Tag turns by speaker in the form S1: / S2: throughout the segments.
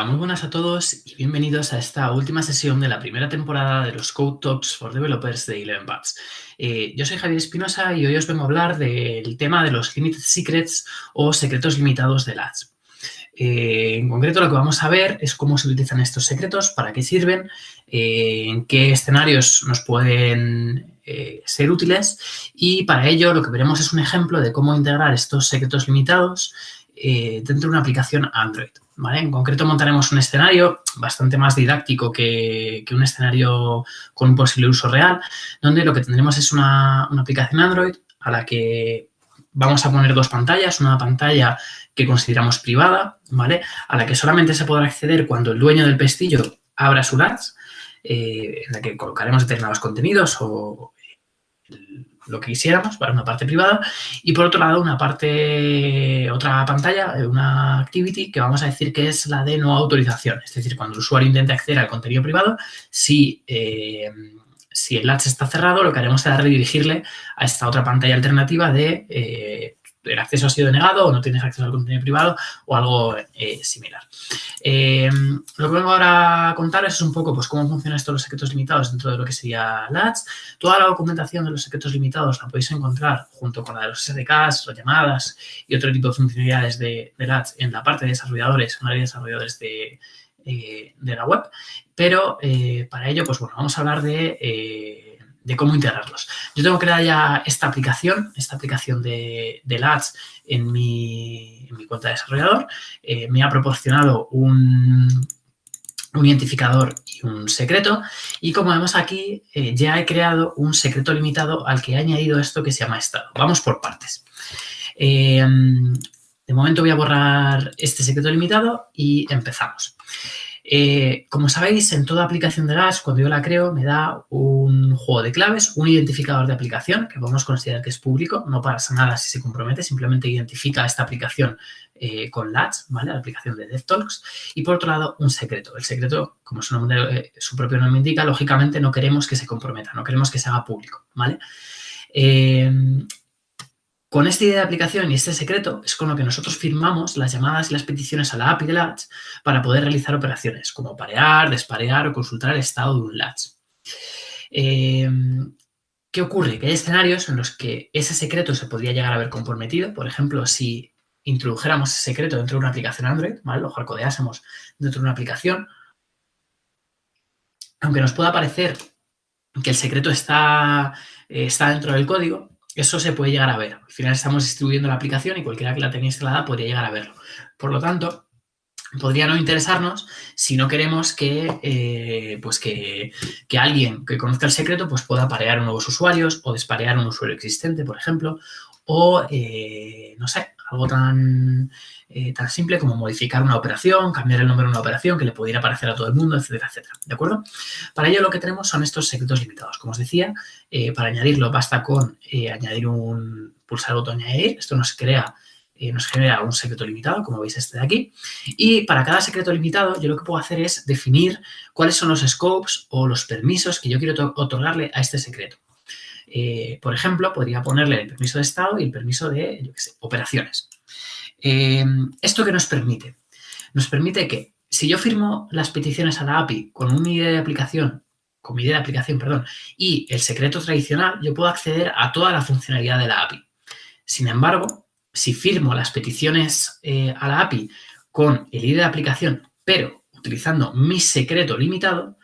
S1: muy buenas a todos y bienvenidos a esta última sesión de la primera temporada de los Code Talks for Developers de 11 Paths. Yo soy Javier Espinosa y hoy os vengo a hablar del tema de los Limited Secrets o secretos limitados de LATS. En concreto, lo que vamos a ver es cómo se utilizan estos secretos, para qué sirven, en qué escenarios nos pueden ser útiles, y para ello lo que veremos es un ejemplo de cómo integrar estos secretos limitados dentro de una aplicación Android. ¿Vale? En concreto montaremos un escenario bastante más didáctico que un escenario con un posible uso real, donde lo que tendremos es una aplicación Android a la que vamos a poner dos pantallas, una pantalla que consideramos privada, ¿vale? A la que solamente se podrá acceder cuando el dueño del pestillo abra su LATS, en la que colocaremos determinados contenidos o lo que quisiéramos para una parte privada, y por otro lado otra pantalla, una activity que vamos a decir que es la de no autorización, es decir, cuando el usuario intente acceder al contenido privado, si el LATS está cerrado, lo que haremos será redirigirle a esta otra pantalla alternativa de el acceso ha sido denegado o no tienes acceso al contenido privado o algo similar. Lo que vengo ahora a contaros es un poco pues, cómo funcionan estos los secretos limitados dentro de lo que sería LATS. Toda la documentación de los secretos limitados la podéis encontrar junto con la de los SDKs, las llamadas y otro tipo de funcionalidades de LATS en la parte de desarrolladores, en la área de desarrolladores de la web. Pero para ello, pues bueno, vamos a hablar de cómo integrarlos. Yo tengo creada ya esta aplicación de LATS en mi cuenta de desarrollador. Me ha proporcionado un identificador y un secreto. Y como vemos aquí, ya he creado un secreto limitado al que he añadido esto que se llama estado. Vamos por partes. De momento voy a borrar este secreto limitado y empezamos. Como sabéis, en toda aplicación de LATS, cuando yo la creo, me da un juego de claves, un identificador de aplicación, que podemos considerar que es público, no pasa nada si se compromete, simplemente identifica esta aplicación con LATS, ¿vale? La aplicación de DevTalks. Y por otro lado, un secreto. El secreto, como su propio nombre indica, lógicamente no queremos que se comprometa, no queremos que se haga público, ¿vale? Con esta idea de aplicación y este secreto es con lo que nosotros firmamos las llamadas y las peticiones a la API de LATS para poder realizar operaciones como parear, desparear o consultar el estado de un LATS. ¿Qué ocurre? Que hay escenarios en los que ese secreto se podría llegar a ver comprometido. Por ejemplo, si introdujéramos ese secreto dentro de una aplicación Android, ¿vale? Lo hardcodeásemos dentro de una aplicación, aunque nos pueda parecer que el secreto está dentro del código, eso se puede llegar a ver. Al final estamos distribuyendo la aplicación y cualquiera que la tenga instalada podría llegar a verlo. Por lo tanto, podría no interesarnos si no queremos que alguien que conozca el secreto pues, pueda parear nuevos usuarios o desparear un usuario existente, por ejemplo, o, no sé, algo tan simple como modificar una operación, cambiar el nombre de una operación que le pudiera aparecer a todo el mundo, etcétera, etcétera. ¿De acuerdo? Para ello lo que tenemos son estos secretos limitados. Como os decía, para añadirlo basta con pulsar el botón añadir. Esto nos genera un secreto limitado, como veis este de aquí. Y para cada secreto limitado, yo lo que puedo hacer es definir cuáles son los scopes o los permisos que yo quiero otorgarle a este secreto. Por ejemplo, podría ponerle el permiso de estado y el permiso de, yo qué sé, operaciones. ¿Esto qué nos permite? Nos permite que si yo firmo las peticiones a la API con mi idea de aplicación, y el secreto tradicional, yo puedo acceder a toda la funcionalidad de la API. Sin embargo, si firmo las peticiones a la API con el ID de aplicación, pero utilizando mi secreto limitado,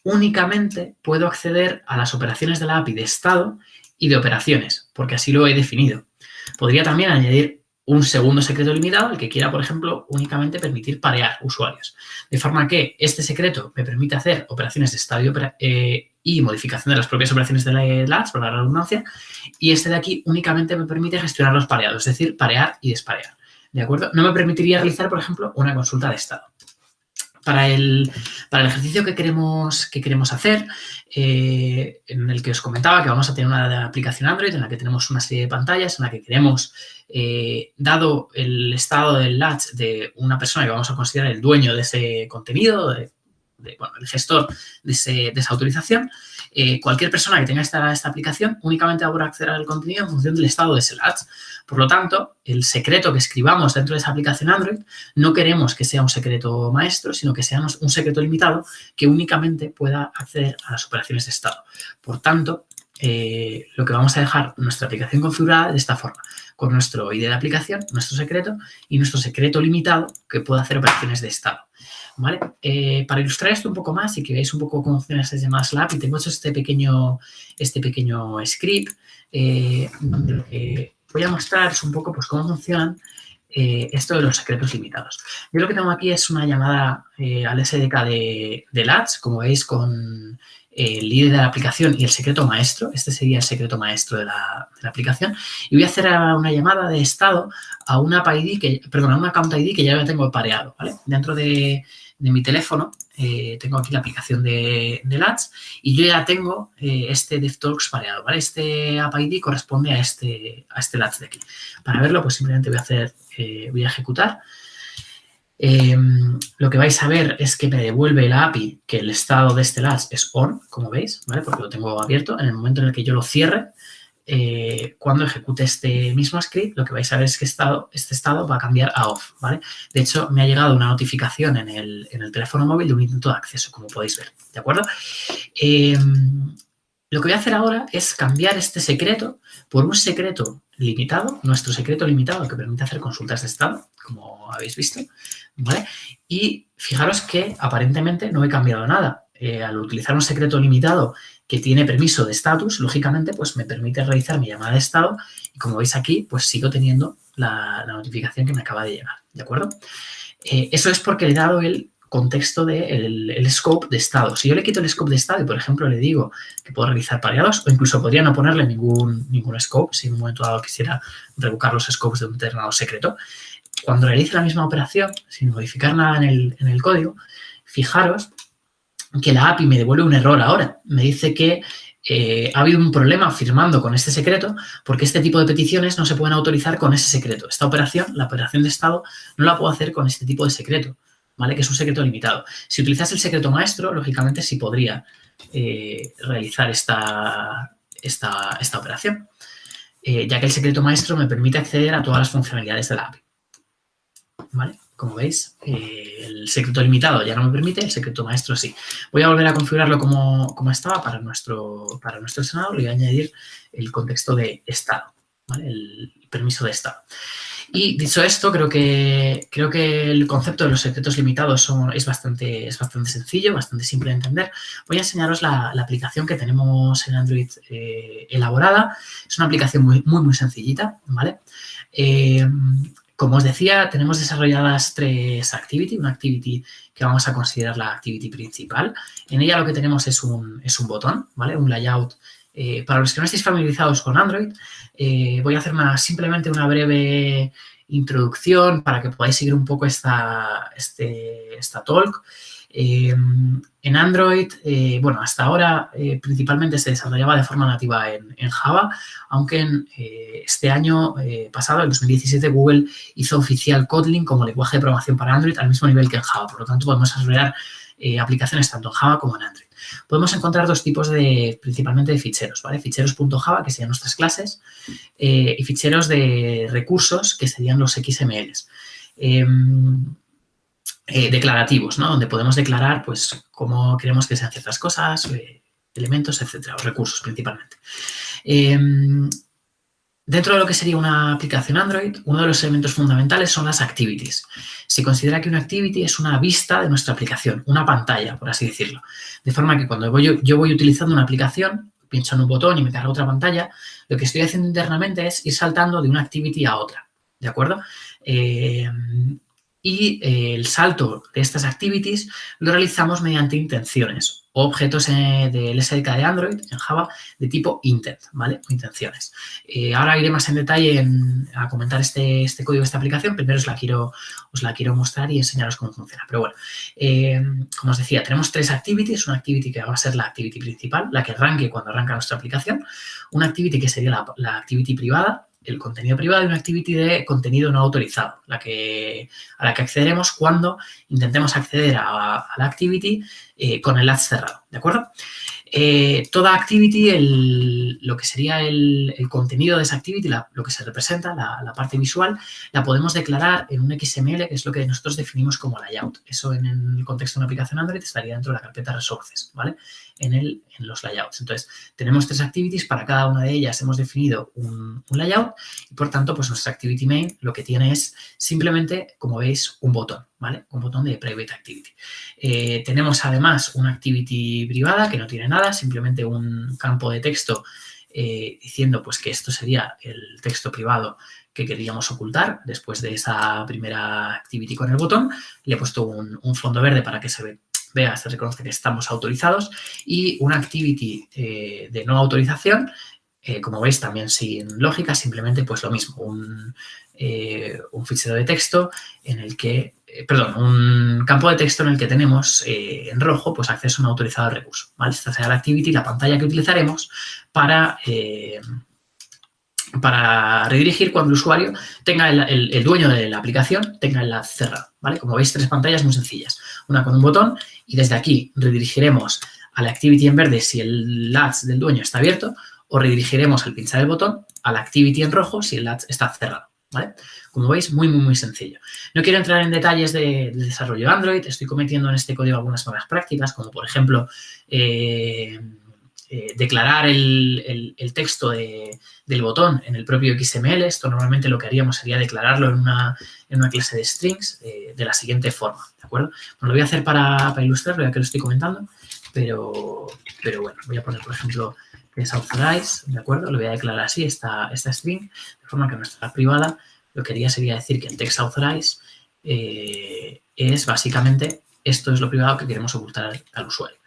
S1: únicamente puedo acceder a las operaciones de la API de estado y de operaciones, porque así lo he definido. Podría también añadir un segundo secreto limitado, el que quiera, por ejemplo, únicamente permitir parear usuarios. De forma que este secreto me permite hacer operaciones de estado y modificación de las propias operaciones de la LATS, por la redundancia, y este de aquí únicamente me permite gestionar los pareados, es decir, parear y desparear. ¿De acuerdo? No me permitiría realizar, por ejemplo, una consulta de estado. Para el ejercicio que queremos hacer, en el que os comentaba que vamos a tener una aplicación Android en la que tenemos una serie de pantallas en la que queremos, dado el estado del LATS de una persona que vamos a considerar el dueño de ese contenido, el gestor de esa autorización, Cualquier persona que tenga esta aplicación únicamente va a poder acceder al contenido en función del estado de ese ads. Por lo tanto, el secreto que escribamos dentro de esa aplicación Android no queremos que sea un secreto maestro, sino que sea un secreto limitado que únicamente pueda acceder a las operaciones de estado. Por tanto, lo que vamos a dejar nuestra aplicación configurada de esta forma, con nuestro ID de aplicación, nuestro secreto y nuestro secreto limitado que pueda hacer operaciones de estado. ¿Vale? Para ilustrar esto un poco más y que veáis un poco cómo funciona estas llamadas la API, tengo hecho este pequeño script donde lo que voy a mostraros un poco pues, cómo funcionan esto de los secretos limitados. Yo lo que tengo aquí es una llamada al SDK del Ads, como veis, con el ID de la aplicación y el secreto maestro. Este sería el secreto maestro de la aplicación. Y voy a hacer una llamada de estado a una a un account ID que ya tengo pareado, ¿vale? Dentro de mi teléfono tengo aquí la aplicación del Ads y yo ya tengo este DevTalks pareado, ¿vale? Este App ID corresponde a este Ads de aquí. Para verlo, pues simplemente voy a ejecutar. Lo que vais a ver es que me devuelve la API que el estado de este Ads es on, como veis, ¿vale? Porque lo tengo abierto. En el momento en el que yo lo cierre, cuando ejecute este mismo script, lo que vais a ver es que este estado va a cambiar a off, ¿vale? De hecho, me ha llegado una notificación en el teléfono móvil de un intento de acceso, como podéis ver, ¿de acuerdo? Lo que voy a hacer ahora es cambiar este secreto por un secreto limitado, nuestro secreto limitado que permite hacer consultas de estado, como habéis visto, ¿vale? Y fijaros que aparentemente no he cambiado nada. Al utilizar un secreto limitado que tiene permiso de status, lógicamente, pues me permite realizar mi llamada de estado y como veis aquí, pues sigo teniendo la notificación que me acaba de llegar, ¿de acuerdo? Eso es porque le he dado el contexto del scope de estado. Si yo le quito el scope de estado y, por ejemplo, le digo que puedo realizar pareados o incluso podría no ponerle ningún scope si en un momento dado quisiera revocar los scopes de un determinado secreto, cuando realice la misma operación, sin modificar nada en el código, fijaros que la API me devuelve un error ahora. Me dice que ha habido un problema firmando con este secreto porque este tipo de peticiones no se pueden autorizar con ese secreto. Esta operación, la operación de estado, no la puedo hacer con este tipo de secreto, ¿vale? Que es un secreto limitado. Si utilizas el secreto maestro, lógicamente sí podría realizar esta operación, ya que el secreto maestro me permite acceder a todas las funcionalidades de la API, ¿vale? Como veis, el secreto limitado ya no me permite, el secreto maestro sí. Voy a volver a configurarlo como estaba para nuestro senador y voy a añadir el contexto de estado, ¿vale? El permiso de estado. Y dicho esto, creo que el concepto de los secretos limitados es bastante sencillo, bastante simple de entender. Voy a enseñaros la aplicación que tenemos en Android elaborada. Es una aplicación muy sencillita, ¿vale? Como os decía, tenemos desarrolladas 3 activities. Una activity que vamos a considerar la activity principal. En ella lo que tenemos es un botón, ¿vale? Un layout. Para los que no estéis familiarizados con Android, voy a hacer simplemente una breve introducción para que podáis seguir un poco esta talk. En Android, bueno, hasta ahora principalmente se desarrollaba de forma nativa en Java, aunque este año pasado, en 2017, Google hizo oficial Kotlin como lenguaje de programación para Android al mismo nivel que en Java. Por lo tanto, podemos desarrollar aplicaciones tanto en Java como en Android. Podemos encontrar 2 tipos principalmente de ficheros, ¿vale? Ficheros.java, que serían nuestras clases, y ficheros de recursos, que serían los XMLs. Declarativos, ¿no? Donde podemos declarar, pues, cómo queremos que sean ciertas cosas, elementos, etcétera, o recursos principalmente. Dentro de lo que sería una aplicación Android, uno de los elementos fundamentales son las activities. Se considera que una activity es una vista de nuestra aplicación, una pantalla, por así decirlo. De forma que cuando yo voy utilizando una aplicación, pincho en un botón y me carga otra pantalla, lo que estoy haciendo internamente es ir saltando de una activity a otra, ¿de acuerdo? Y el salto de estas activities lo realizamos mediante intenciones o objetos del SDK de Android en Java de tipo intent, ¿vale? O intenciones. Ahora iré más en detalle a comentar este código de esta aplicación. Primero os la quiero mostrar y enseñaros cómo funciona. Pero bueno, como os decía, tenemos 3 activities. Una activity que va a ser la activity principal, la que arranque cuando arranca nuestra aplicación. Una activity que sería la activity privada, el contenido privado, y una activity de contenido no autorizado, a la que accederemos cuando intentemos acceder a la activity con el ads cerrado, ¿de acuerdo? Toda activity, lo que sería el contenido de esa activity, lo que se representa, la parte visual, la podemos declarar en un XML, que es lo que nosotros definimos como layout. Eso en el contexto de una aplicación Android estaría dentro de la carpeta resources, ¿vale? En los layouts. Entonces, tenemos 3 activities, para cada una de ellas hemos definido un layout y, por tanto, pues nuestra activity main lo que tiene es simplemente, como veis, un botón, ¿vale? Un botón de private activity. Tenemos además una activity privada que no tiene nada, simplemente un campo de texto diciendo pues que esto sería el texto privado que queríamos ocultar después de esa primera activity con el botón. Le he puesto un fondo verde para que se vea, se reconozca que estamos autorizados, y una activity de no autorización, como veis también sin lógica, simplemente pues lo mismo, un fichero de texto en el que, un campo de texto en el que tenemos en rojo pues acceso no autorizado al recurso, ¿vale? Esta será la activity, la pantalla que utilizaremos para redirigir cuando el usuario tenga el dueño de la aplicación tenga el enlace cerrado, ¿vale? Como veis, 3 pantallas muy sencillas. Una con un botón y desde aquí redirigiremos a la activity en verde si el latch del dueño está abierto, o redirigiremos al pinchar el botón a la activity en rojo si el latch está cerrado, ¿vale? Como veis, muy, muy, muy sencillo. No quiero entrar en detalles de desarrollo de Android. Estoy cometiendo en este código algunas malas prácticas, como por ejemplo declarar el texto del botón en el propio XML. Esto normalmente lo que haríamos sería declararlo en una clase de strings de la siguiente forma, ¿de acuerdo? Bueno, lo voy a hacer para ilustrarlo, ya que lo estoy comentando, pero bueno, voy a poner, por ejemplo, que es authorize, ¿de acuerdo? Lo voy a declarar así, esta string, de forma que nuestra privada lo que haría sería decir que el text authorize es básicamente esto es lo privado que queremos ocultar al usuario.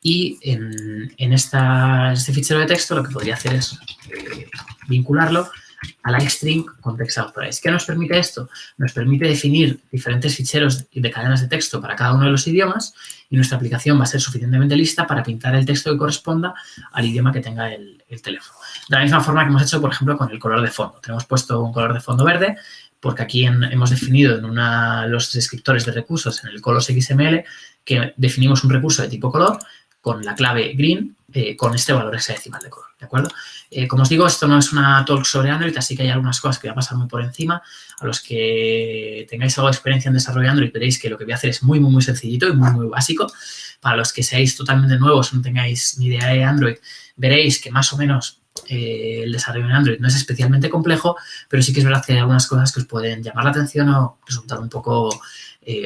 S1: Y en este fichero de texto lo que podría hacer es vincularlo a la string con text authorize. ¿Qué nos permite esto? Nos permite definir diferentes ficheros de cadenas de texto para cada uno de los idiomas, y nuestra aplicación va a ser suficientemente lista para pintar el texto que corresponda al idioma que tenga el teléfono. De la misma forma que hemos hecho, por ejemplo, con el color de fondo. Tenemos puesto un color de fondo verde porque aquí hemos definido en los descriptores de recursos, en el colors XML, que definimos un recurso de tipo color con la clave green con este valor hexadecimal de color, ¿de acuerdo? Como os digo, esto no es una talk sobre Android, así que hay algunas cosas que voy a pasar muy por encima. A los que tengáis algo de experiencia en desarrollo de Android, veréis que lo que voy a hacer es muy, muy, muy sencillito y muy, muy básico. Para los que seáis totalmente nuevos, no tengáis ni idea de Android, veréis que más o menos el desarrollo en Android no es especialmente complejo, pero sí que es verdad que hay algunas cosas que os pueden llamar la atención o resultar un poco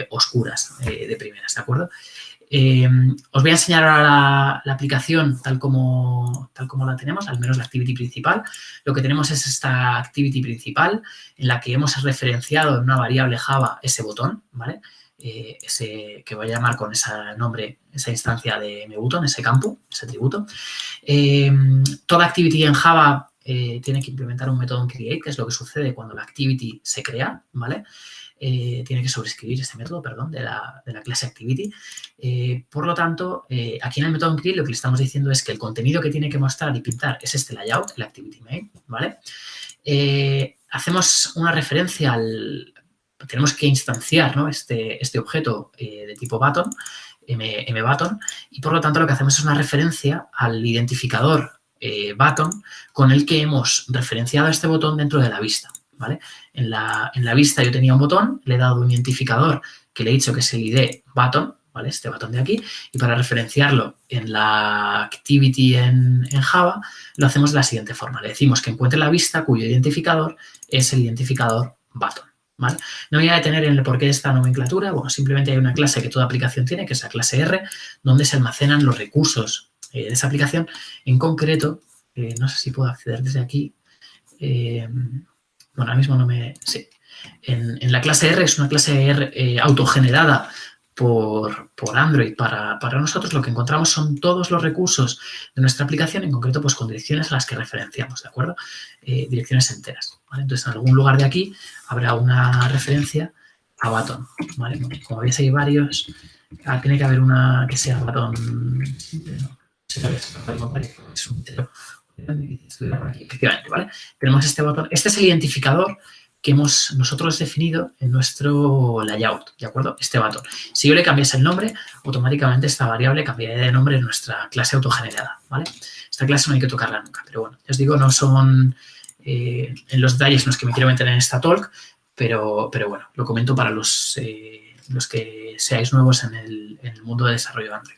S1: oscuras de primeras, ¿de acuerdo? Os voy a enseñar ahora la aplicación tal como la tenemos, al menos la activity principal. Lo que tenemos es esta activity principal en la que hemos referenciado en una variable Java ese botón, ¿vale? Ese que voy a llamar con ese nombre, esa instancia de mbutton, ese campo, ese atributo. Toda activity en Java tiene que implementar un método en create, que es lo que sucede cuando la activity se crea, ¿vale? Tiene que sobreescribir este método, perdón, de la clase activity. Por lo tanto, aquí en el método create lo que le estamos diciendo es que el contenido que tiene que mostrar y pintar es este layout, el activity main, ¿vale? Hacemos una referencia tenemos que instanciar, ¿no? este objeto de tipo button, mbutton, y por lo tanto lo que hacemos es una referencia al identificador button con el que hemos referenciado este botón dentro de la vista, ¿vale? En la vista yo tenía un botón, le he dado un identificador que le he dicho que es el ID button, ¿vale? Este botón de aquí, y para referenciarlo en la activity en Java lo hacemos de la siguiente forma. Le decimos que encuentre la vista cuyo identificador es el identificador button, ¿vale? No me voy a detener en el porqué de esta nomenclatura. Bueno, simplemente hay una clase que toda aplicación tiene, que es la clase R, donde se almacenan los recursos de esa aplicación. En concreto, no sé si puedo acceder desde aquí. Bueno, ahora mismo no me... Sí. En la clase R es una clase R autogenerada por Android. Para nosotros lo que encontramos son todos los recursos de nuestra aplicación, en concreto pues con direcciones a las que referenciamos, ¿de acuerdo? Direcciones enteras, ¿vale? Entonces, en algún lugar de aquí habrá una referencia a button, ¿vale? Como veis hay varios, tiene que haber una que sea button, no sé si es un efectivamente, ¿vale? Tenemos este botón. Este es el identificador que hemos nosotros definido en nuestro layout, ¿de acuerdo? Este button. Si yo le cambiase el nombre, automáticamente esta variable cambiaría de nombre en nuestra clase autogenerada, ¿vale? Esta clase no hay que tocarla nunca, pero bueno, ya os digo, no son en los detalles en los que me quiero meter en esta talk, pero bueno, lo comento para los que seáis nuevos en el mundo de desarrollo de Android.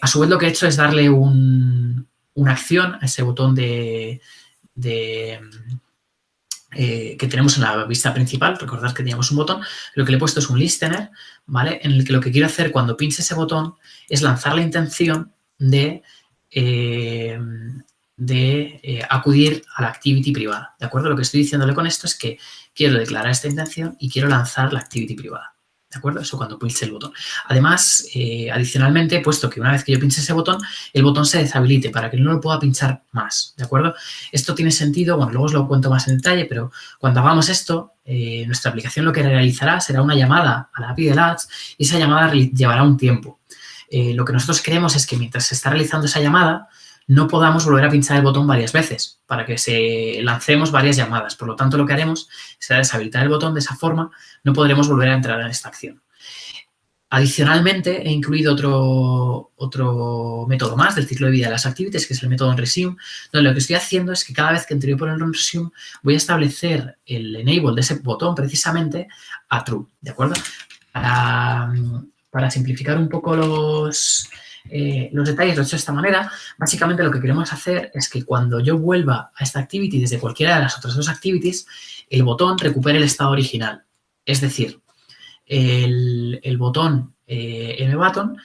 S1: A su vez, lo que he hecho es darle una acción a ese botón que tenemos en la vista principal. Recordad que teníamos un botón. Lo que le he puesto es un listener, ¿vale? En el que lo que quiero hacer cuando pinche ese botón es lanzar la intención de acudir a la activity privada, ¿de acuerdo? Lo que estoy diciéndole con esto es que quiero declarar esta intención y quiero lanzar la activity privada, ¿de acuerdo? Eso cuando pinche el botón. Además, adicionalmente, he puesto que una vez que yo pinche ese botón, el botón se deshabilite para que no lo pueda pinchar más, ¿de acuerdo? Esto tiene sentido, bueno, luego os lo cuento más en detalle, pero cuando hagamos esto, nuestra aplicación lo que realizará será una llamada a la API del Ads y esa llamada llevará un tiempo. Lo que nosotros queremos es que mientras se está realizando esa llamada, no podamos volver a pinchar el botón varias veces para que lancemos varias llamadas. Por lo tanto, lo que haremos será deshabilitar el botón. De esa forma, no podremos volver a entrar en esta acción. Adicionalmente, he incluido otro método más del ciclo de vida de las activities, que es el método onResume, donde lo que estoy haciendo es que cada vez que entre por el onResume voy a establecer el enable de ese botón precisamente a true, ¿de acuerdo? Para simplificar un poco los detalles, lo he hecho de esta manera. Básicamente lo que queremos hacer es que cuando yo vuelva a esta activity desde cualquiera de las otras dos activities, el botón recupere el estado original. Es decir, el botón mButton,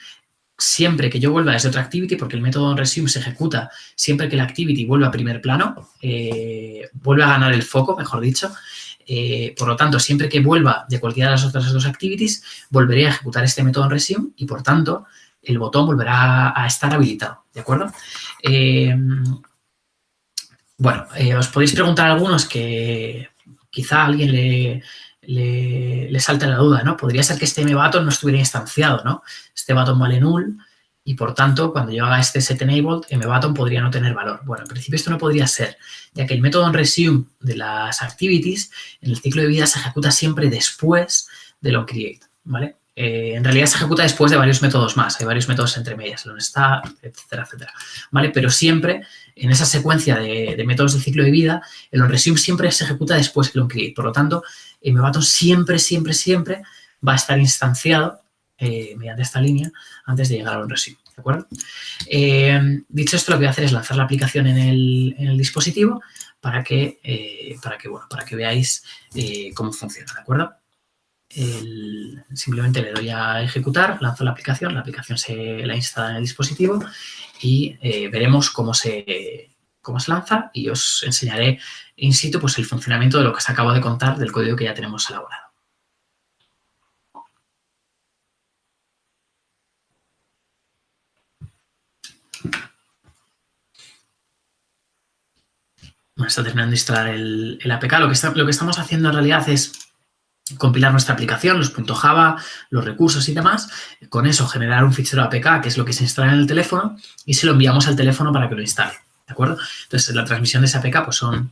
S1: siempre que yo vuelva desde otra activity, porque el método onResume se ejecuta siempre que la activity vuelva a primer plano, vuelve a ganar el foco, mejor dicho. Por lo tanto, siempre que vuelva de cualquiera de las otras dos activities, volveré a ejecutar este método onResume y, por tanto, el botón volverá a estar habilitado, ¿de acuerdo? Bueno, os podéis preguntar a algunos que quizá a alguien le salte la duda, ¿no? Podría ser que este mButton no estuviera instanciado, ¿no? Este button vale null y, por tanto, cuando yo haga este setEnabled, mButton podría no tener valor. Bueno, en principio esto no podría ser, ya que el método onResume de las activities en el ciclo de vida se ejecuta siempre después del onCreate, ¿vale? En realidad se ejecuta después de varios métodos más. Hay varios métodos entre medias, el onStart, etcétera, etcétera, ¿vale? Pero siempre en esa secuencia de métodos de ciclo de vida, el onResume siempre se ejecuta después del onCreate. Por lo tanto, mButton siempre va a estar instanciado mediante esta línea antes de llegar al onResume, ¿de acuerdo? Dicho esto, lo que voy a hacer es lanzar la aplicación en el dispositivo para que veáis cómo funciona, ¿de acuerdo? Simplemente le doy a ejecutar, lanzo la aplicación se la instala en el dispositivo y veremos cómo se lanza y os enseñaré in situ pues, el funcionamiento de lo que os acabo de contar del código que ya tenemos elaborado. Bueno, está terminando de instalar el APK. Lo que estamos haciendo en realidad es compilar nuestra aplicación, los .java, los recursos y demás. Con eso generar un fichero APK, que es lo que se instala en el teléfono, y se lo enviamos al teléfono para que lo instale, ¿de acuerdo? Entonces, la transmisión de ese APK pues, son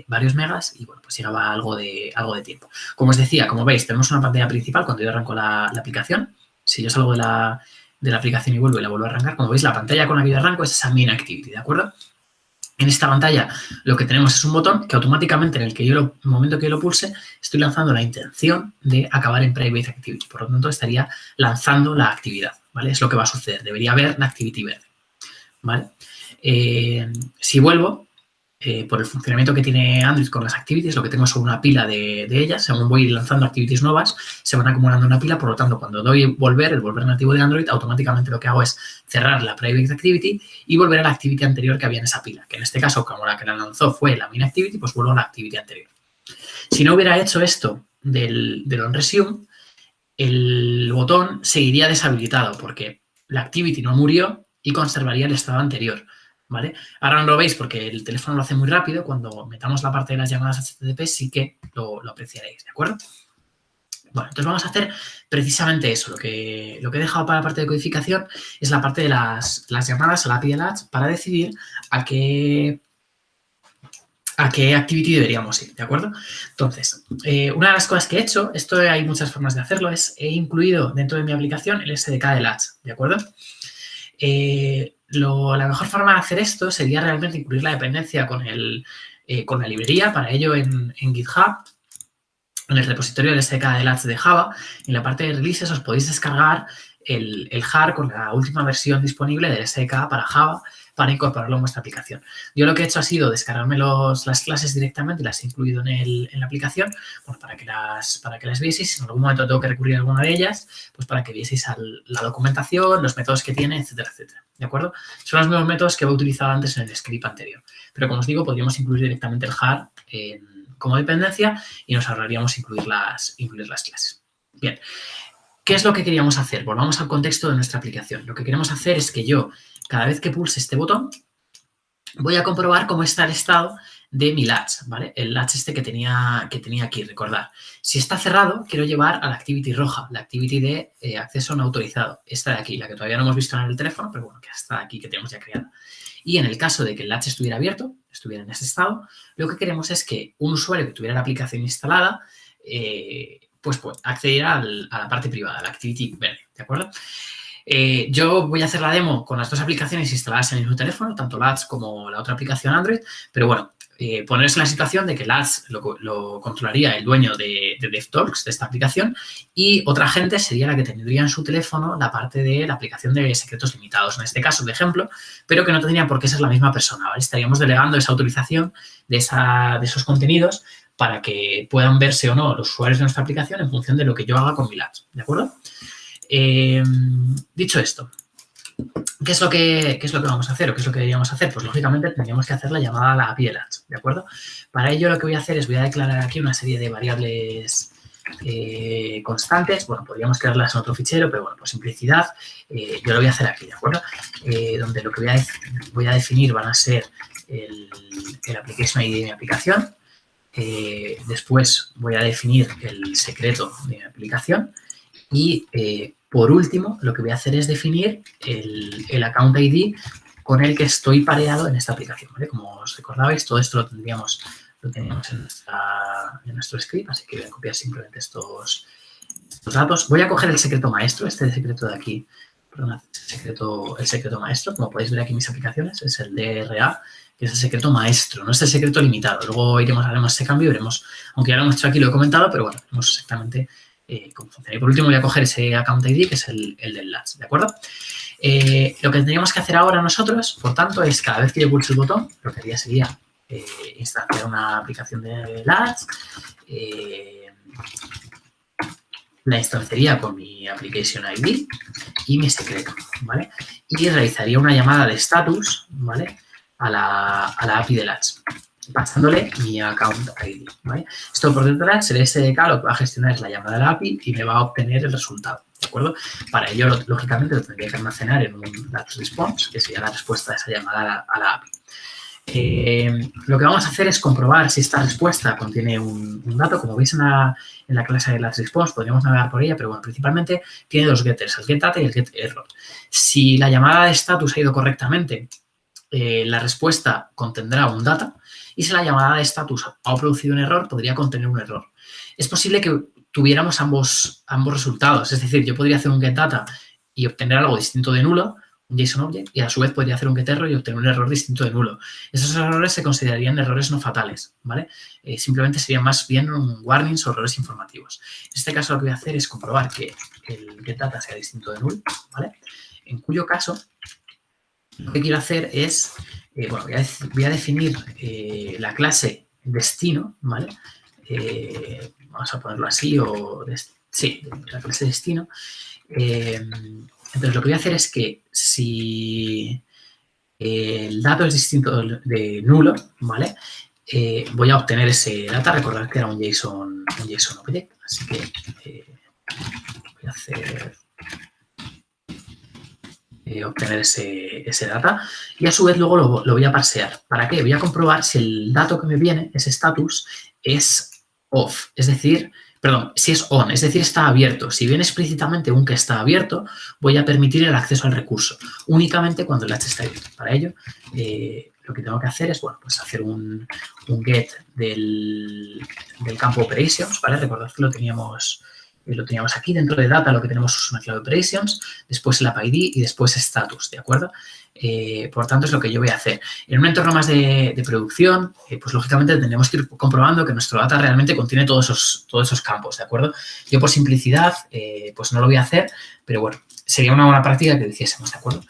S1: varios megas y, bueno, pues lleva algo de tiempo. Como os decía, como veis, tenemos una pantalla principal cuando yo arranco la aplicación. Si yo salgo de la aplicación y la vuelvo a arrancar, como veis, la pantalla con la que yo arranco es esa main activity, ¿de acuerdo? En esta pantalla lo que tenemos es un botón que automáticamente en el momento que yo lo pulse, estoy lanzando la intención de acabar en Private Activity. Por lo tanto, estaría lanzando la actividad, ¿vale? Es lo que va a suceder. Debería haber la activity verde, ¿vale? Si vuelvo, por el funcionamiento que tiene Android con las activities, lo que tengo son una pila de ellas. Según voy lanzando activities nuevas, se van acumulando en una pila. Por lo tanto, cuando doy el volver nativo de Android, automáticamente lo que hago es cerrar la Private Activity y volver a la activity anterior que había en esa pila. Que en este caso, como la que la lanzó fue la main activity, pues vuelvo a la activity anterior. Si no hubiera hecho esto del onResume, el botón seguiría deshabilitado porque la activity no murió y conservaría el estado anterior, ¿vale? Ahora no lo veis porque el teléfono lo hace muy rápido. Cuando metamos la parte de las llamadas HTTP sí que lo apreciaréis, ¿de acuerdo? Bueno, entonces vamos a hacer precisamente eso. Lo que he dejado para la parte de codificación es la parte de las llamadas a la API del Ads para decidir a qué a qué activity deberíamos ir, ¿de acuerdo? Entonces, una de las cosas que he hecho, esto hay muchas formas de hacerlo, he incluido dentro de mi aplicación el SDK de Latch, ¿de acuerdo? La mejor forma de hacer esto sería realmente incluir la dependencia con la librería, para ello en GitHub, en el repositorio del SDK de Latch de Java, en la parte de releases os podéis descargar el jar con la última versión disponible del SDK para Java para incorporarlo en vuestra aplicación. Yo lo que he hecho ha sido descargarme las clases directamente y las he incluido en la aplicación, pues para que las vieseis. Si en algún momento tengo que recurrir a alguna de ellas, pues para que vieseis la documentación, los métodos que tiene, etcétera, etcétera. ¿De acuerdo? Son los mismos métodos que he utilizado antes en el script anterior. Pero como os digo, podríamos incluir directamente el jar como dependencia y nos ahorraríamos incluir las clases. Bien. ¿Qué es lo que queríamos hacer? Volvamos al contexto de nuestra aplicación. Lo que queremos hacer es que yo, cada vez que pulse este botón, voy a comprobar cómo está el estado de mi latch, ¿vale? El latch que tenía aquí, recordad. Si está cerrado, quiero llevar a la activity roja, la activity de acceso no autorizado. Esta de aquí, la que todavía no hemos visto en el teléfono, pero bueno, que está aquí, que tenemos ya creada. Y en el caso de que el latch estuviera abierto, estuviera en ese estado, lo que queremos es que un usuario que tuviera la aplicación instalada pues accediera a la parte privada, a la activity verde, ¿de acuerdo? Yo voy a hacer la demo con las dos aplicaciones instaladas en el mismo teléfono, tanto Latch como la otra aplicación Android, pero bueno, ponerse en la situación de que Latch lo controlaría el dueño de DevTalks, de esta aplicación, y otra gente sería la que tendría en su teléfono la parte de la aplicación de secretos limitados, en este caso, de ejemplo, pero que no tendría por qué ser la misma persona, ¿vale? Estaríamos delegando esa autorización de esos contenidos para que puedan verse o no los usuarios de nuestra aplicación en función de lo que yo haga con mi Latch, ¿de acuerdo? Dicho esto, ¿qué es lo que vamos a hacer o qué es lo que deberíamos hacer? Pues, lógicamente, tendríamos que hacer la llamada a la API de Latch, ¿de acuerdo? Para ello, lo que voy a hacer es voy a declarar aquí una serie de variables constantes. Bueno, podríamos crearlas en otro fichero, pero bueno, por simplicidad, yo lo voy a hacer aquí, ¿de acuerdo? Donde lo que voy a definir van a ser el application ID de mi aplicación. Después voy a definir el secreto de mi aplicación y, por último, lo que voy a hacer es definir el account ID con el que estoy pareado en esta aplicación, ¿vale? Como os recordabais, todo esto lo teníamos en nuestro script, así que voy a copiar simplemente estos datos. Voy a coger el secreto maestro, este secreto de aquí, perdón, el secreto maestro, como podéis ver aquí en mis aplicaciones, es el DRA, que es el secreto maestro, no es el secreto limitado. Luego haremos ese cambio y veremos, aunque ya lo hemos hecho aquí, lo he comentado, pero bueno, vemos exactamente cómo funciona. Y por último voy a coger ese account ID, que es el del Latch, ¿de acuerdo? Lo que tendríamos que hacer ahora nosotros, por tanto, es cada vez que yo pulse el botón, lo que haría sería instanciar una aplicación de Latch, la instanciaría con mi application ID y mi secreto, ¿vale? Y realizaría una llamada de status, ¿vale?, a la API de Latch, pasándole mi account ID, ¿vale? Esto por detrás, el SDK lo que va a gestionar es la llamada a la API y me va a obtener el resultado, ¿de acuerdo? Para ello, lógicamente, lo tendría que almacenar en un latch response, que sería la respuesta a esa llamada a la API. Lo que vamos a hacer es comprobar si esta respuesta contiene un dato. Como veis en la clase de latch response, podríamos navegar por ella, pero bueno, principalmente tiene dos getters, el getData y el getError. Si la llamada de status ha ido correctamente, la respuesta contendrá un data, y si la llamada de status ha producido un error, podría contener un error. Es posible que tuviéramos ambos resultados, es decir, yo podría hacer un getData y obtener algo distinto de nulo, un JSON object, y a su vez podría hacer un getError y obtener un error distinto de nulo. Esos errores se considerarían errores no fatales, ¿vale? Simplemente serían más bien warnings o errores informativos. En este caso, lo que voy a hacer es comprobar que el getData sea distinto de null, ¿vale? En cuyo caso, lo que quiero hacer es, voy a definir la clase destino, ¿vale? Vamos a ponerlo así, sí, la clase destino. Entonces, lo que voy a hacer es que si el dato es distinto de nulo, ¿vale? Voy a obtener ese data. Recordad que era un JSON object, así que voy a hacer obtener ese data y a su vez luego lo voy a parsear. ¿Para qué? Voy a comprobar si el dato que me viene, ese status, es off, es decir, perdón, si es on, es decir, está abierto. Si viene explícitamente un que está abierto, voy a permitir el acceso al recurso únicamente cuando el latch está abierto. Para ello, lo que tengo que hacer es, bueno, pues hacer un get del campo operations, ¿vale? Recordad que lo teníamos aquí dentro de data, lo que tenemos es una clave operations, después el app ID y después status, ¿de acuerdo? Por tanto, es lo que yo voy a hacer. En un entorno más de producción, pues lógicamente tendremos que ir comprobando que nuestro data realmente contiene todos esos campos, ¿de acuerdo? Yo por simplicidad, pues no lo voy a hacer, pero bueno, sería una buena práctica que lo hiciésemos, ¿de acuerdo?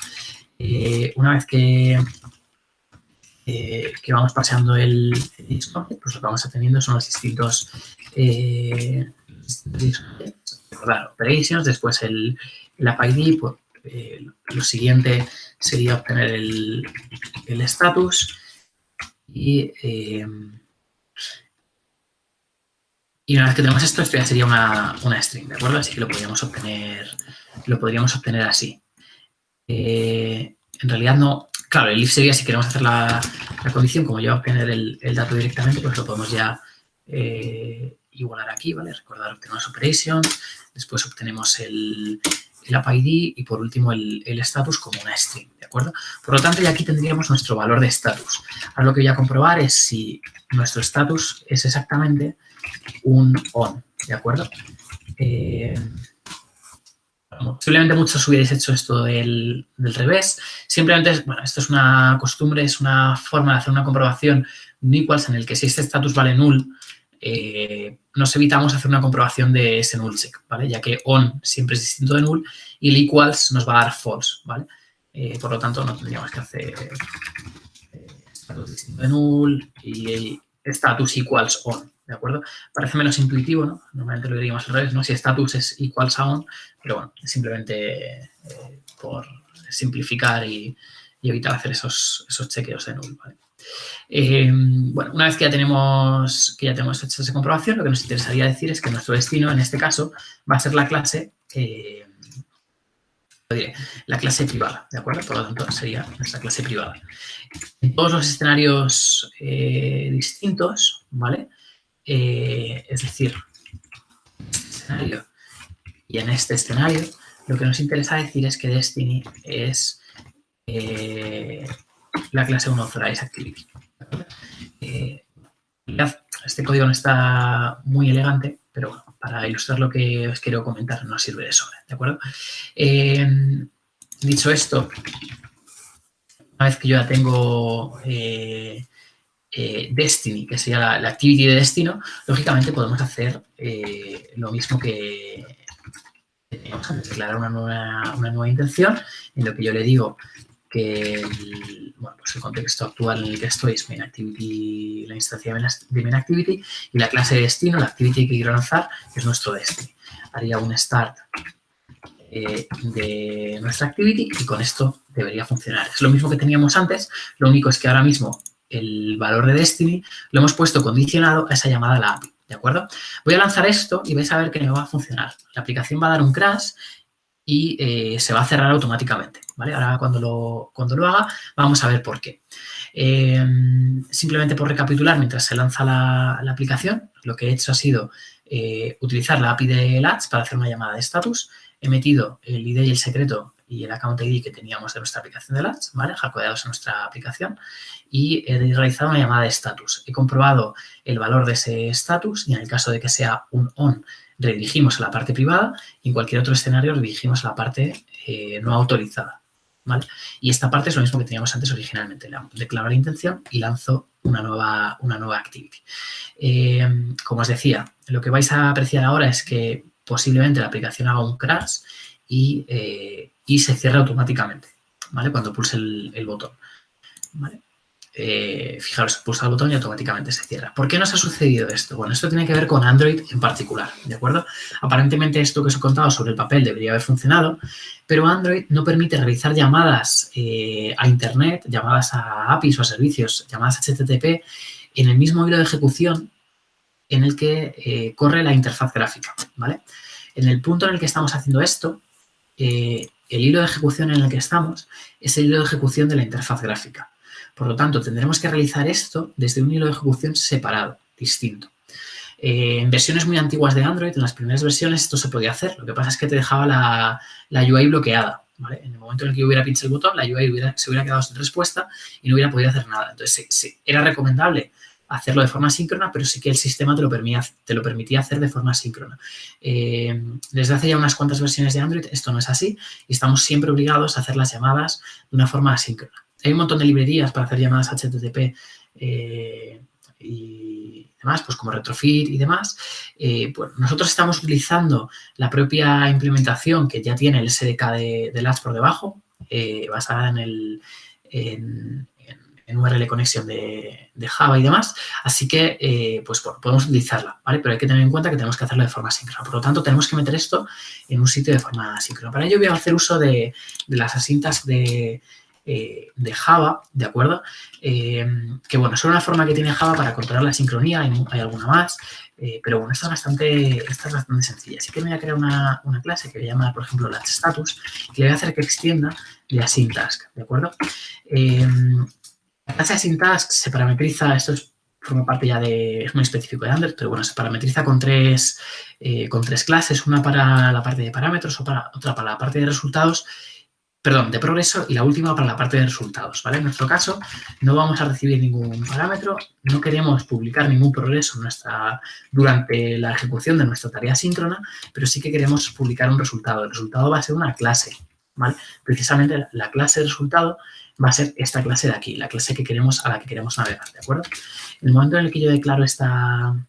S1: Una vez que vamos paseando el disco, pues lo que vamos obteniendo son los distintos recordar, operations, después el app ID, pues, lo siguiente sería obtener el status y una vez que tenemos esto ya sería una string, ¿de acuerdo? Así que lo podríamos obtener así. En realidad no, claro, el if sería si queremos hacer la condición, como yo voy a obtener el dato directamente, pues lo podemos ya igualar aquí, ¿vale? Recordar, obtenemos operations, después obtenemos el app ID y por último el status como una string, ¿de acuerdo? Por lo tanto, ya aquí tendríamos nuestro valor de status. Ahora lo que voy a comprobar es si nuestro status es exactamente un on, ¿de acuerdo? Posiblemente muchos hubierais hecho esto del revés. Simplemente, bueno, esto es una costumbre, es una forma de hacer una comprobación no equals en el que si este status vale null, nos evitamos hacer una comprobación de ese null check, ¿vale? Ya que on siempre es distinto de null y el equals nos va a dar false, ¿vale? Por lo tanto, no tendríamos que hacer status distinto de null y el status equals on, ¿de acuerdo? Parece menos intuitivo, ¿no? Normalmente lo diríamos al revés, ¿no? Si status es equals a on, pero bueno, simplemente por simplificar y evitar hacer esos chequeos de null, ¿vale? Bueno, una vez que ya tenemos hecho esa comprobación, lo que nos interesaría decir es que nuestro destino, en este caso, va a ser la clase, la clase privada, ¿de acuerdo? Por lo tanto, sería nuestra clase privada. En todos los escenarios distintos, ¿vale? Es decir, en este escenario y en este escenario, lo que nos interesa decir es que Destiny es la clase Unauthorized Activity. Este código no está muy elegante, pero bueno, para ilustrar lo que os quiero comentar nos sirve de sobra, ¿de acuerdo? Dicho esto, una vez que yo ya tengo Destiny, que sería la activity de destino, lógicamente podemos hacer lo mismo que teníamos antes, declarar una nueva intención en lo que yo le digo que pues el contexto actual en el que estoy es main activity, la instancia de main activity, y la clase de destino, la activity que quiero lanzar, es nuestro destiny. Haría un start de nuestra activity y con esto debería funcionar. Es lo mismo que teníamos antes, lo único es que ahora mismo el valor de destiny lo hemos puesto condicionado a esa llamada a la API, ¿de acuerdo? Voy a lanzar esto y vais a ver que me va a funcionar. La aplicación va a dar un crash y se va a cerrar automáticamente, ¿vale? Ahora cuando lo haga vamos a ver por qué. Simplemente por recapitular, mientras se lanza la aplicación, lo que he hecho ha sido utilizar la API de Latch para hacer una llamada de status. He metido el ID y el secreto y el account ID que teníamos de nuestra aplicación de Latch, ¿vale? Hackeados en nuestra aplicación y he realizado una llamada de status. He comprobado el valor de ese status y en el caso de que sea un on, redirigimos a la parte privada y en cualquier otro escenario redirigimos a la parte no autorizada, ¿vale? Y esta parte es lo mismo que teníamos antes originalmente. Declaro la intención y lanzo una nueva activity. Como os decía, lo que vais a apreciar ahora es que posiblemente la aplicación haga un crash y se cierre automáticamente, ¿vale? Cuando pulse el botón, ¿vale? Fijaros, pulsa el botón y automáticamente se cierra. ¿Por qué nos ha sucedido esto? Bueno, esto tiene que ver con Android en particular, ¿de acuerdo? Aparentemente esto que os he contado sobre el papel debería haber funcionado, pero Android no permite realizar llamadas a Internet, llamadas a APIs o a servicios, llamadas HTTP en el mismo hilo de ejecución en el que corre la interfaz gráfica, ¿vale? En el punto en el que estamos haciendo esto, el hilo de ejecución en el que estamos es el hilo de ejecución de la interfaz gráfica. Por lo tanto, tendremos que realizar esto desde un hilo de ejecución separado, distinto. En versiones muy antiguas de Android, en las primeras versiones, esto se podía hacer. Lo que pasa es que te dejaba la UI bloqueada. ¿vale? En el momento en el que yo hubiera pinchado el botón, la UI se hubiera quedado sin respuesta y no hubiera podido hacer nada. Entonces, sí, era recomendable hacerlo de forma síncrona, pero sí que el sistema te lo permitía hacer de forma síncrona. Desde hace ya unas cuantas versiones de Android esto no es así y estamos siempre obligados a hacer las llamadas de una forma asíncrona. Hay un montón de librerías para hacer llamadas HTTP y demás, pues como Retrofit y demás. Pues nosotros estamos utilizando la propia implementación que ya tiene el SDK de Latch por debajo, basada en URL Connection de Java y demás. Así que, pues bueno, podemos utilizarla, ¿vale? Pero hay que tener en cuenta que tenemos que hacerlo de forma síncrona. Por lo tanto, tenemos que meter esto en un sitio de forma síncrona. Para ello voy a hacer uso de las asintas de Java, ¿de acuerdo? Que, bueno, son una forma que tiene Java para controlar la sincronía, hay alguna más, pero, bueno, esta es bastante sencilla. Así que me voy a crear una clase que voy a llamar, por ejemplo, Latch Status, que le voy a hacer que extienda de AsyncTask, ¿de acuerdo? La clase AsyncTask se parametriza, forma parte ya es muy específico de Android, pero bueno, se parametriza con tres clases, una para la parte de parámetros, otra para la parte de resultados, perdón, de progreso y la última para la parte de resultados, ¿vale? En nuestro caso no vamos a recibir ningún parámetro, no queremos publicar ningún progreso durante la ejecución de nuestra tarea síncrona, pero sí que queremos publicar un resultado. El resultado va a ser una clase, ¿vale? Precisamente la clase de resultado va a ser esta clase de aquí, la clase a la que queremos navegar, ¿de acuerdo? En el momento en el que yo declaro claro,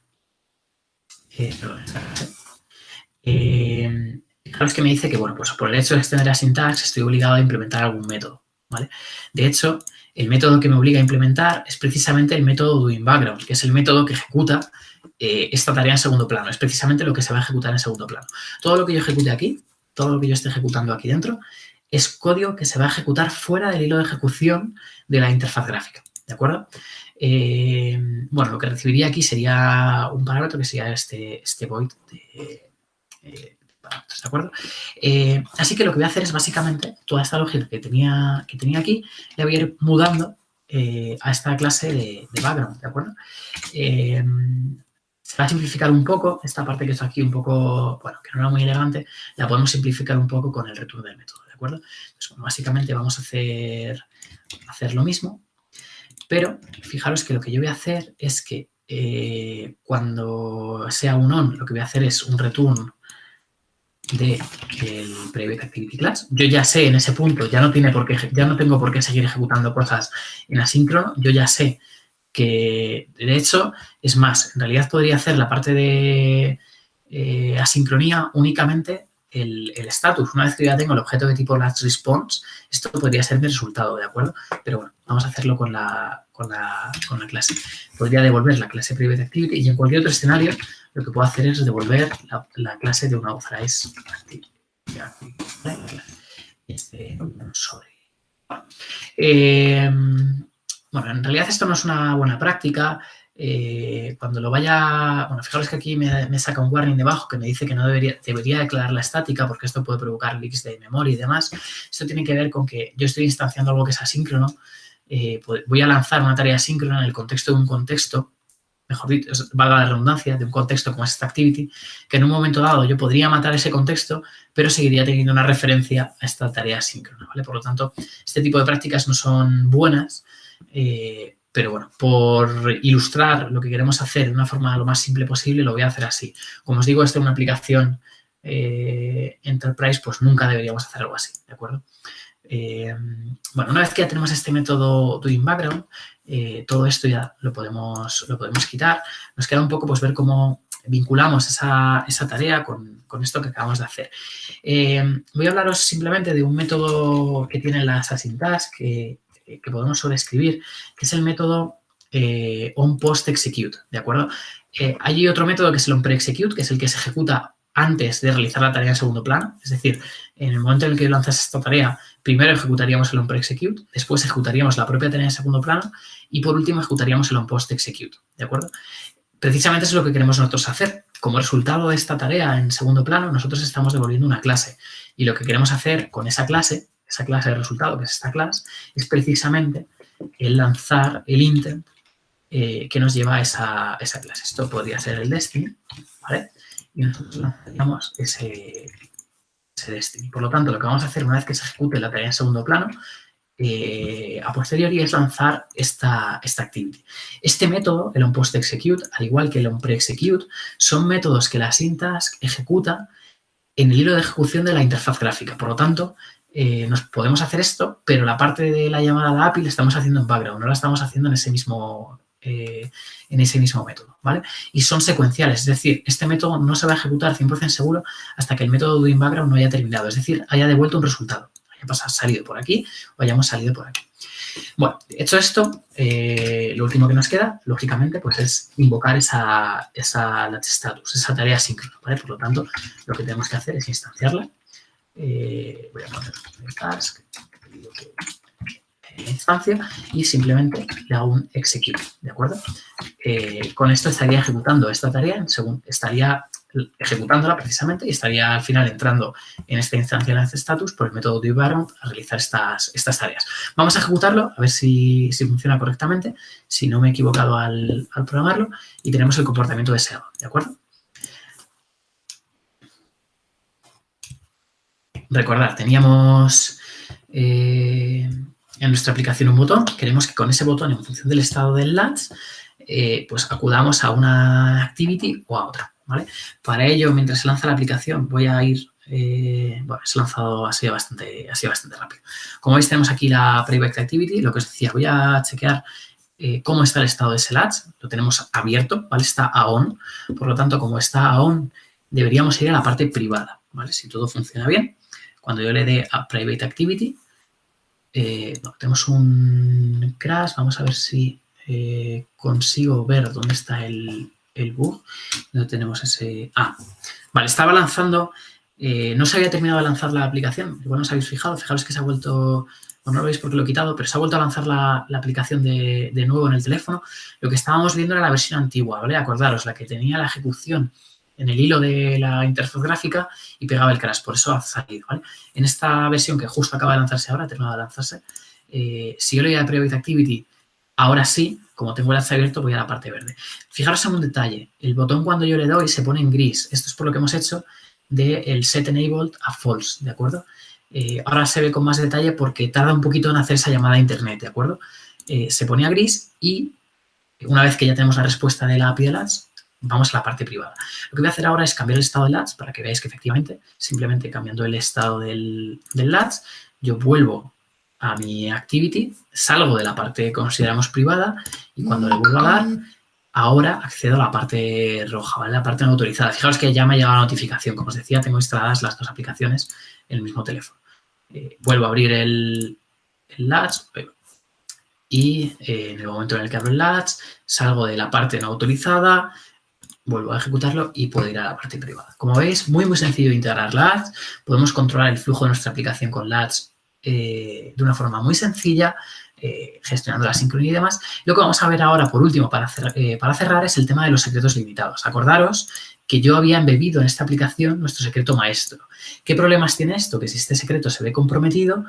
S1: es que me dice que, bueno, pues por el hecho de extender AsyncTask estoy obligado a implementar algún método, ¿vale? De hecho, el método que me obliga a implementar es precisamente el método doInBackground, que es el método que ejecuta esta tarea en segundo plano. Es precisamente lo que se va a ejecutar en segundo plano. Todo lo que yo ejecute aquí, todo lo que yo esté ejecutando aquí dentro, es código que se va a ejecutar fuera del hilo de ejecución de la interfaz gráfica, ¿de acuerdo? Bueno, lo que recibiría aquí sería un parámetro que sería este void de parámetros, ¿de acuerdo? Así que lo que voy a hacer es básicamente toda esta lógica que tenía aquí, la voy a ir mudando a esta clase de background, ¿de acuerdo? Se va a simplificar un poco, esta parte que está aquí un poco, bueno, que no era muy elegante, la podemos simplificar un poco con el return del método, ¿de acuerdo? Entonces, bueno, básicamente vamos a hacer lo mismo, pero fijaros que lo que yo voy a hacer es que cuando sea un on, lo que voy a hacer es un return del Private Activity Class. Yo ya sé en ese punto, ya no tengo por qué seguir ejecutando cosas en asíncrono, yo ya sé que, de hecho, es más, en realidad podría hacer la parte de asincronía únicamente el status. Una vez que ya tengo el objeto de tipo LatchResponse, esto podría ser mi resultado, ¿de acuerdo? Pero bueno, vamos a hacerlo con la clase. Podría devolver la clase Private Activity y en cualquier otro escenario lo que puedo hacer es devolver la clase de una authorized activity. Bueno, en realidad esto no es una buena práctica. Cuando lo vaya... Bueno, fijaros que aquí me saca un warning debajo que me dice que no debería declarar la estática porque esto puede provocar leaks de memoria y demás. Esto tiene que ver con que yo estoy instanciando algo que es asíncrono. Voy a lanzar una tarea asíncrona en el contexto de un contexto, mejor dicho, valga la redundancia, de un contexto como es esta activity, que en un momento dado yo podría matar ese contexto, pero seguiría teniendo una referencia a esta tarea asíncrona, ¿vale? Por lo tanto, este tipo de prácticas no son buenas, pero bueno, por ilustrar lo que queremos hacer de una forma lo más simple posible, lo voy a hacer así. Como os digo, esta es una aplicación Enterprise, pues nunca deberíamos hacer algo así, ¿de acuerdo? Bueno, una vez que ya tenemos este método doInBackground, todo esto ya lo podemos quitar. Nos queda un poco pues ver cómo vinculamos esa tarea con esto que acabamos de hacer. Voy a hablaros simplemente de un método que tiene las AsyncTask que podemos sobreescribir, que es el método onPostExecute, ¿de acuerdo? Hay otro método que es el onPreExecute, que es el que se ejecuta antes de realizar la tarea en segundo plano, es decir, en el momento en el que lanzas esta tarea, primero ejecutaríamos el onPreExecute, después ejecutaríamos la propia tarea en segundo plano y por último ejecutaríamos el onPostExecute, ¿de acuerdo? Precisamente eso es lo que queremos nosotros hacer. Como resultado de esta tarea en segundo plano, nosotros estamos devolviendo una clase y lo que queremos hacer con esa clase de resultado, que es esta clase, es precisamente el lanzar el intent que nos lleva a esa clase. Esto podría ser el Destiny, ¿vale? Y nosotros lanzaríamos ese Destiny. Por lo tanto, lo que vamos a hacer una vez que se ejecute la tarea en segundo plano, a posteriori, es lanzar esta activity. Este método, el onPostExecute, al igual que el onPreExecute, son métodos que la syntax ejecuta en el hilo de ejecución de la interfaz gráfica. Por lo tanto, nos podemos hacer esto, pero la parte de la llamada de API la estamos haciendo en background, no la estamos haciendo en ese mismo método, ¿vale? Y son secuenciales, es decir, este método no se va a ejecutar 100% seguro hasta que el método doInBackground no haya terminado, es decir, haya devuelto un resultado, haya salido por aquí o hayamos salido por aquí. Bueno, hecho esto, lo último que nos queda, lógicamente, pues es invocar esa latch status, esa tarea síncrona, ¿vale? Por lo tanto, lo que tenemos que hacer es instanciarla. Voy a poner task, instancia, y simplemente le hago un execute, ¿de acuerdo? Con esto estaría ejecutando esta tarea, estaría ejecutándola precisamente y estaría al final entrando en esta instancia de status por el método doInBackground a realizar estas tareas. Vamos a ejecutarlo a ver si funciona correctamente, si no me he equivocado al programarlo, y tenemos el comportamiento deseado, ¿de acuerdo? Recordad, teníamos en nuestra aplicación un botón. Queremos que con ese botón, en función del estado del latch, pues acudamos a una activity o a otra, ¿vale? Para ello, mientras se lanza la aplicación, voy a ir... bueno, se ha lanzado así bastante rápido. Como veis, tenemos aquí la Private Activity. Lo que os decía, voy a chequear cómo está el estado de ese latch. Lo tenemos abierto, ¿vale? Está a on. Por lo tanto, como está a on, deberíamos ir a la parte privada, ¿vale? Si todo funciona bien, cuando yo le dé a Private Activity, no, tenemos un crash. Vamos a ver si consigo ver dónde está el bug. ¿Dónde tenemos ese? Ah, vale, estaba lanzando... no se había terminado de lanzar la aplicación. Igual no os habéis fijado. Fijaros que se ha vuelto... Bueno, no lo veis porque lo he quitado, pero se ha vuelto a lanzar la aplicación de nuevo en el teléfono. Lo que estábamos viendo era la versión antigua, ¿vale? Acordaros, la que tenía la ejecución en el hilo de la interfaz gráfica y pegaba el crash. Por eso ha salido, ¿vale? En esta versión que justo acaba de lanzarse ahora, ha terminado de lanzarse, si yo le doy a Private Activity, ahora sí, como tengo el latch abierto, voy a la parte verde. Fijaros en un detalle. El botón, cuando yo le doy, se pone en gris. Esto es por lo que hemos hecho del set enabled a false, ¿de acuerdo? Ahora se ve con más detalle porque tarda un poquito en hacer esa llamada a internet, ¿de acuerdo? Se pone a gris y una vez que ya tenemos la respuesta de la API de latch, vamos a la parte privada. Lo que voy a hacer ahora es cambiar el estado del latch para que veáis que efectivamente, simplemente cambiando el estado del latch, yo vuelvo a mi activity, salgo de la parte que consideramos privada y cuando le vuelvo a dar, ahora accedo a la parte roja, ¿vale? La parte no autorizada. Fijaos que ya me ha llegado la notificación. Como os decía, tengo instaladas las dos aplicaciones en el mismo teléfono. Vuelvo a abrir el latch y en el momento en el que abro el latch, salgo de la parte no autorizada, vuelvo a ejecutarlo y puedo ir a la parte privada. Como veis, muy sencillo de integrar latch. Podemos controlar el flujo de nuestra aplicación con latch de una forma muy sencilla, gestionando la sincronía y demás. Lo que vamos a ver ahora, por último, para cerrar, es el tema de los secretos limitados. Acordaros que yo había embebido en esta aplicación nuestro secreto maestro. ¿Qué problemas tiene esto? Que si este secreto se ve comprometido,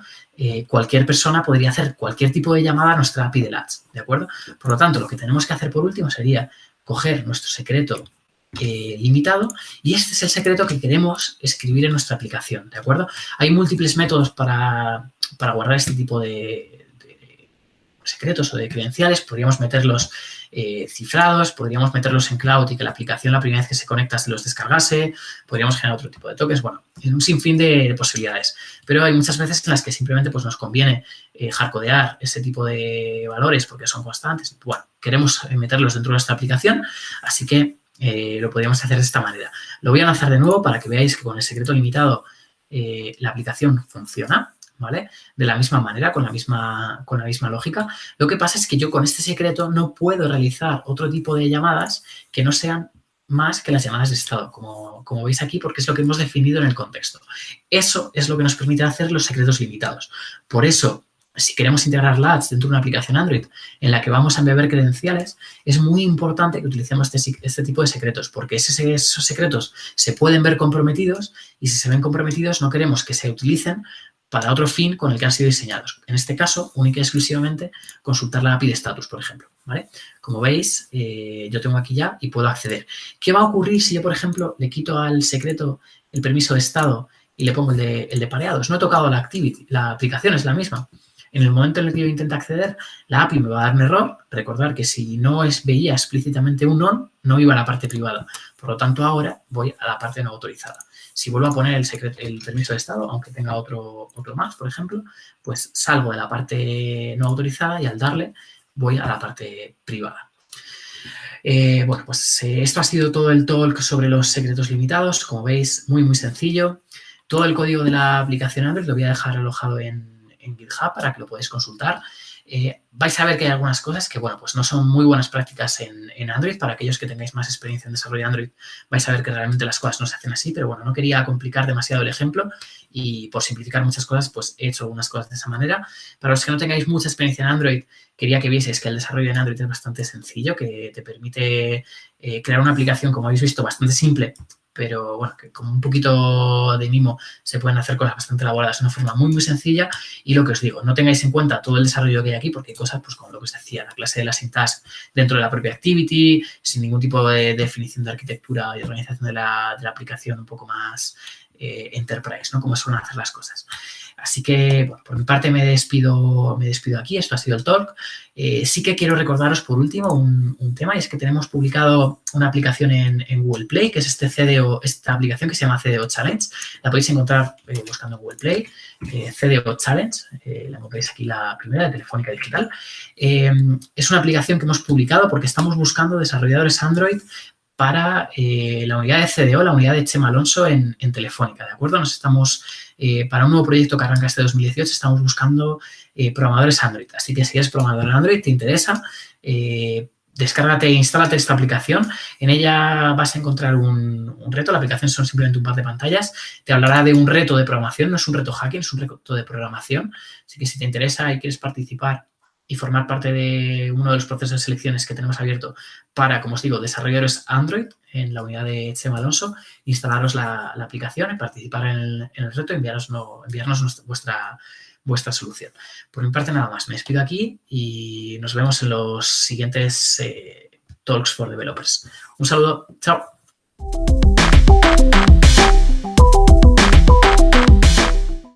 S1: cualquier persona podría hacer cualquier tipo de llamada a nuestra API de latch, ¿de acuerdo? Por lo tanto, lo que tenemos que hacer por último sería coger nuestro secreto limitado y este es el secreto que queremos escribir en nuestra aplicación, ¿de acuerdo? Hay múltiples métodos para guardar este tipo de secretos o de credenciales. Podríamos meterlos cifrados, podríamos meterlos en cloud y que la aplicación la primera vez que se conecta se los descargase, podríamos generar otro tipo de tokens, bueno, un sinfín de posibilidades. Pero hay muchas veces en las que simplemente pues, nos conviene hardcodear ese tipo de valores porque son constantes. Bueno, queremos meterlos dentro de nuestra aplicación, así que lo podríamos hacer de esta manera. Lo voy a lanzar de nuevo para que veáis que con el secreto limitado la aplicación funciona, ¿vale? De la misma manera, con la misma lógica. Lo que pasa es que yo con este secreto no puedo realizar otro tipo de llamadas que no sean más que las llamadas de estado, como veis aquí, porque es lo que hemos definido en el contexto. Eso es lo que nos permite hacer los secretos limitados. Por eso, si queremos integrar latch dentro de una aplicación Android en la que vamos a embeber credenciales, es muy importante que utilicemos este tipo de secretos, porque esos secretos se pueden ver comprometidos y si se ven comprometidos no queremos que se utilicen para otro fin con el que han sido diseñados. En este caso, única y exclusivamente, consultar la API de status, por ejemplo, ¿vale? Como veis, yo tengo aquí ya y puedo acceder. ¿Qué va a ocurrir si yo, por ejemplo, le quito al secreto el permiso de estado y le pongo el de pareados. No he tocado la aplicación es la misma. En el momento en el que yo intento acceder, la API me va a dar un error. Recordar que si no veía explícitamente un on, no iba a la parte privada. Por lo tanto, ahora voy a la parte no autorizada. Si vuelvo a poner el permiso de estado, aunque tenga otro más, por ejemplo, pues salgo de la parte no autorizada y al darle voy a la parte privada. Bueno, pues esto ha sido todo el talk sobre los secretos limitados. Como veis, muy, muy sencillo. Todo el código de la aplicación Android lo voy a dejar alojado en GitHub para que lo podáis consultar. Vais a ver que hay algunas cosas que, bueno, pues no son muy buenas prácticas en Android. Para aquellos que tengáis más experiencia en desarrollo de Android, vais a ver que realmente las cosas no se hacen así, pero bueno, no quería complicar demasiado el ejemplo y por simplificar muchas cosas, pues he hecho algunas cosas de esa manera. Para los que no tengáis mucha experiencia en Android, quería que vieseis que el desarrollo en Android es bastante sencillo, que te permite crear una aplicación, como habéis visto, bastante simple, pero bueno, que con un poquito de mimo se pueden hacer cosas bastante elaboradas de una forma muy, muy sencilla. Y lo que os digo, no tengáis en cuenta todo el desarrollo que hay aquí, porque hay cosas, pues como lo que os decía, la clase de la syntax dentro de la propia activity, sin ningún tipo de definición de arquitectura y organización de la aplicación un poco más enterprise, ¿no? Como suelen hacer las cosas. Así que, bueno, por mi parte me despido aquí. Esto ha sido el talk. Sí que quiero recordaros, por último, un tema, y es que tenemos publicado una aplicación en Google Play, que es esta aplicación que se llama CDO Challenge. La podéis encontrar buscando en Google Play, CDO Challenge. La encontráis aquí, la primera, de Telefónica Digital. Es una aplicación que hemos publicado porque estamos buscando desarrolladores Android para la unidad de CDO, la unidad de Chema Alonso en Telefónica, ¿de acuerdo? Para un nuevo proyecto que arranca este 2018, estamos buscando programadores Android. Así que si eres programador Android, te interesa, descárgate e instálate esta aplicación. En ella vas a encontrar un reto. La aplicación son simplemente un par de pantallas. Te hablará de un reto de programación. No es un reto hacking, es un reto de programación. Así que si te interesa y quieres participar y formar parte de uno de los procesos de selecciones que tenemos abierto para, como os digo, desarrolladores Android en la unidad de Chema Alonso, instalaros la aplicación y participar en el reto y enviarnos vuestra solución. Por mi parte, nada más. Me despido aquí y nos vemos en los siguientes Talks for Developers. Un saludo. Chao.